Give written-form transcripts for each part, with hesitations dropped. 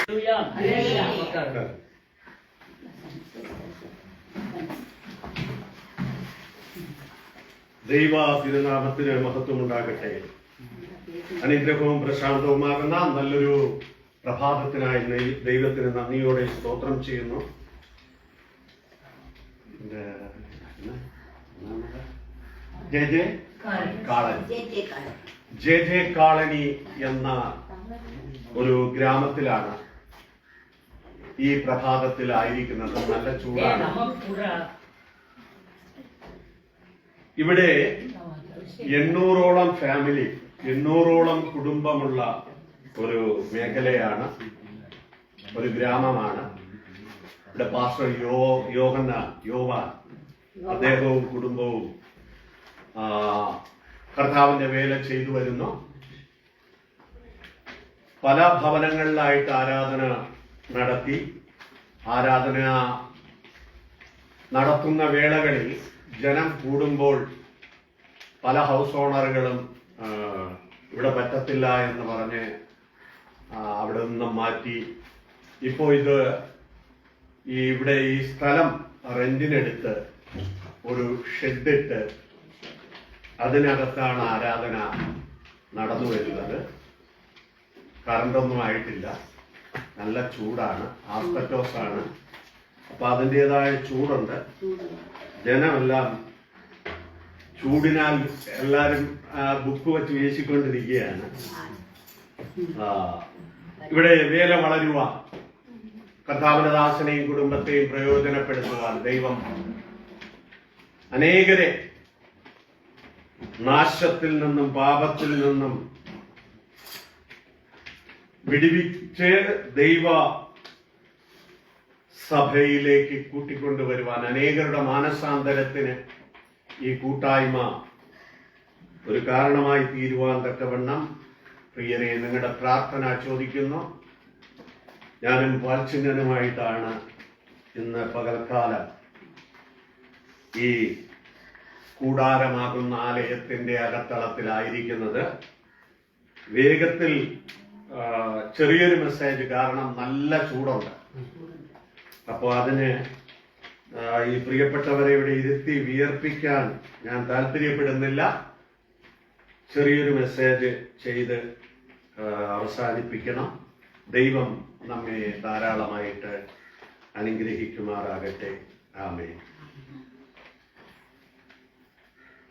ദൈവ തിരുനാമത്തിന് മഹത്വമുണ്ടാകട്ടെ. അനുഗ്രഹവും പ്രശാന്തവുമാകുന്ന നല്ലൊരു പ്രഭാതത്തിനായി ദൈവത്തിന് നന്ദിയോടെ സ്തോത്രം ചെയ്യുന്നു. ജെ ജെ കാളനി എന്ന ഒരു ഗ്രാമത്തിലാണ് ഈ പ്രഭാതത്തിലായിരിക്കുന്നത്. നല്ല ചൂടാണ്. ഇവിടെ 800ഓളം ഫാമിലി, 800ഓളം കുടുംബമുള്ള ഒരു മേഖലയാണ്, ഒരു ഗ്രാമമാണ്. ഇവിടെ പാസ്റ്റർ യോവാൻ അദ്ദേഹവും കുടുംബവും കർത്താവിന്റെ വേല ചെയ്തു വരുന്നു. പല ഭവനങ്ങളിലായിട്ട് ആരാധന നടത്തി. ആരാധന നടത്തുന്ന വേളകളിൽ ജനം കൂടുമ്പോൾ പല ഹൗസ് ഓണറുകളും ഇവിടെ പറ്റത്തില്ല എന്ന് പറഞ്ഞ് അവിടെ നിന്നും മാറ്റി. ഇപ്പോൾ ഇവിടെ ഈ സ്ഥലം റെന്റിനെടുത്ത് ഒരു ഷെഡിട്ട് അതിനകത്താണ് ആരാധന നടന്നു വരുന്നത്. കറണ്ടൊന്നും ആയിട്ടില്ല. നല്ല ചൂടാണ്. ആസ്പെറ്റോസാണ്. അപ്പൊ അതിൻ്റെതായ ചൂടുണ്ട്. ജനമെല്ലാം ചൂടിനാൽ എല്ലാരും ബുക്ക് വെച്ച് വീശിക്കൊണ്ടിരിക്കുകയാണ്. ഇവിടെ വേല വളരുവാൻ, കർത്താവിന്റെ ദാസനെയും കുടുംബത്തെയും പ്രയോജനപ്പെടുത്തുവാൻ ദൈവം അനേകരെ നാശത്തിൽ നിന്നും പാപത്തിൽ നിന്നും വിടുവിച്ച് ദൈവ സഭയിലേക്ക് കൂട്ടിക്കൊണ്ടുവരുവാൻ, അനേകരുടെ മാനസാന്തരത്തിന് ഈ കൂട്ടായ്മ ഒരു കാരണമായി തീരുവാൻ തക്കവണ്ണം പ്രിയരെ നിങ്ങളുടെ പ്രാർത്ഥന ചോദിക്കുന്നു. ഞാനും വാത്സല്യനുമായിട്ടാണ് ഇന്ന് പകൽക്കാലം ഈ കൂടാരമാകുന്ന ആലയത്തിന്റെ അകത്തളത്തിലായിരിക്കുന്നത്. വേഗത്തിൽ ചെറിയൊരു മെസ്സേജ്, കാരണം നല്ല ചൂടുണ്ട്. അപ്പോൾ അതിന് ഈ പ്രിയപ്പെട്ടവരെ ഇവിടെ ഇരുത്തി വിയർപ്പിക്കാൻ ഞാൻ താല്പര്യപ്പെടുന്നില്ല. ചെറിയൊരു മെസ്സേജ് ചെയ്ത് അവസാനിപ്പിക്കണം. ദൈവം നമ്മെ ധാരാളമായിട്ട് അനുഗ്രഹിക്കുമാറാകട്ടെ. ആമേൻ.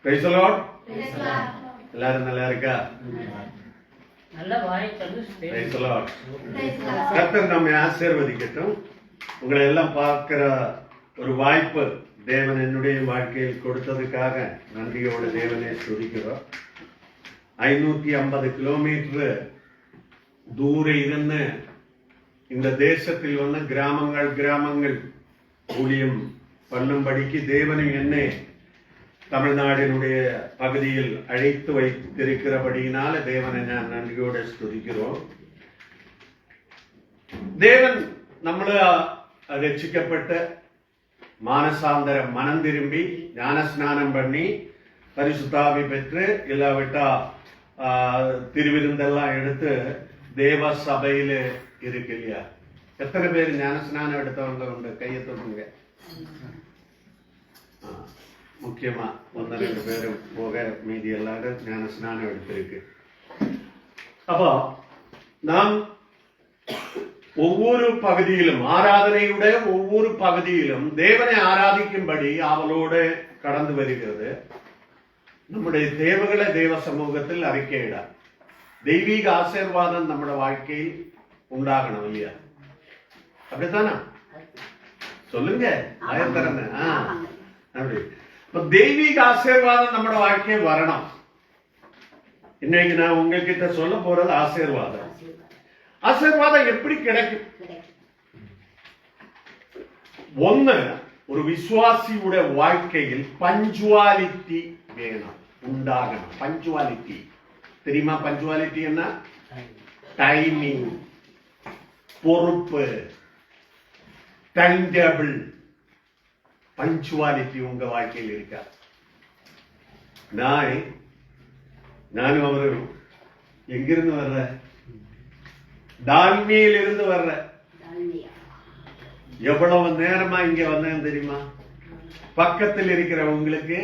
Praise the lord. എല്ലാരും நல்லா இருக்கா? Praise the lord. கர்த்தர் நம்மை ஆசீர்வதிக்கட்டும். உங்களை எல்லாம் பார்க்கிற ஒரு வாய்ப்பு தேவன் என்னுடைய வாழ்க்கையில் கொடுத்ததுக்காக நன்றியோடு தேவனை ஸ்துதிக்கிறோம். 550 കിലോമീറ്റർ ദൂരെ ഇരുന്ന് இந்த தேசத்தில் വന്ന് ഗ്രാമങ്ങൾ ஊழியம் பண்ணும்படிக்கு தேவனும் என்னை தமிழ்நாடினுடைய பகுதியில் அழைத்து வைத்திருக்கிறபடியினால தேவனை நான் நன்றியோடு ஸ்துதிக்கிறோம். தேவன் നമ്മൾ രക്ഷിക്കപ്പെട്ട് മാനസാന്തരം മനം തിരുമ്പി ஞானஸ்நானம் பண்ணி பரிசுத்தாவி பெற்று இல்லாவிட்டா திருவிருந்தெல்லாம் எடுத்து தேவ சபையில இருக்கு இல்லையா? எத்தனை பேர் ஞானஸ்நானம் எடுத்தவங்க உண்டு? கையை தொடுங்க. முக்கியமா 1-2 பேரும் போக மீதி எல்லாரும் ஞானஸ்நானம் எடுத்திருக்கு. அப்போ நாம் ஒவ்வொரு பகுதியிலும், ஆராதனையுடைய ஒவ்வொரு பகுதியிலும் தேவனை ஆராதிக்கும்படி அவளோடு கடந்து வருகிறது. நம்முடைய தேவைகளை தேவ சமூகத்தில் அறிக்கையிடார். தெய்வீக ஆசீர்வாதம் നമ്മുടെ வாழ்க்கையில் ഉണ്ടാകണം இல்லையா? அப்படித்தானா? சொல்லுங்க. ஆயத்தரங்க. அப்படி இப்ப தெய்வீக ஆசீர்வாதம் നമ്മുടെ வாழ்க்கையில் வரணும். இன்னைக்கு நான் உங்ககிட்ட சொல்ல போறது ஆசீர்வாதம். ஆசீர்வாதம் எப்படி கிடைக்கும்? ഒന്ന്, ഒരു വിശ്വാസിയുടെ வாழ்க்கையில் പഞ്ച്വാലിറ്റി വേണം, ഉണ്ടാകണം. പഞ്ച്വാലിറ്റി தெரியுமா? பஞ்சுவாலிட்டி என்ன? டைமிங், பொறுப்பு, டைம் டேபிள். பஞ்சுவாலிட்டி உங்க வாழ்க்கையில் இருக்கா? நானும் அவரும் எங்கிருந்து வர்ற? டால்மியிலிருந்து வர்ற எவ்வளவு நேரமா இங்க வந்தேன் தெரியுமா? பக்கத்தில் இருக்கிறவங்களுக்கு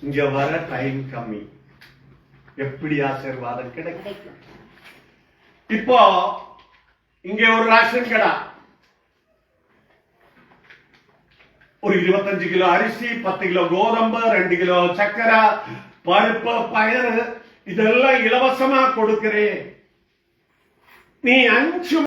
இங்க வர டைம் கம்மி. எப்படி ஆசீர்வாதம் கிடைக்கும்? இப்போ இங்க ஒரு ரேஷன் கடை, ஒரு 25 கிலோ அரிசி, 10 கிலோ கோதம்பு, 2 கிலோ சக்கரை, பருப்பு, பயறு இதெல்லாம் இலவசமா கொடுக்கிறேன். நீ 5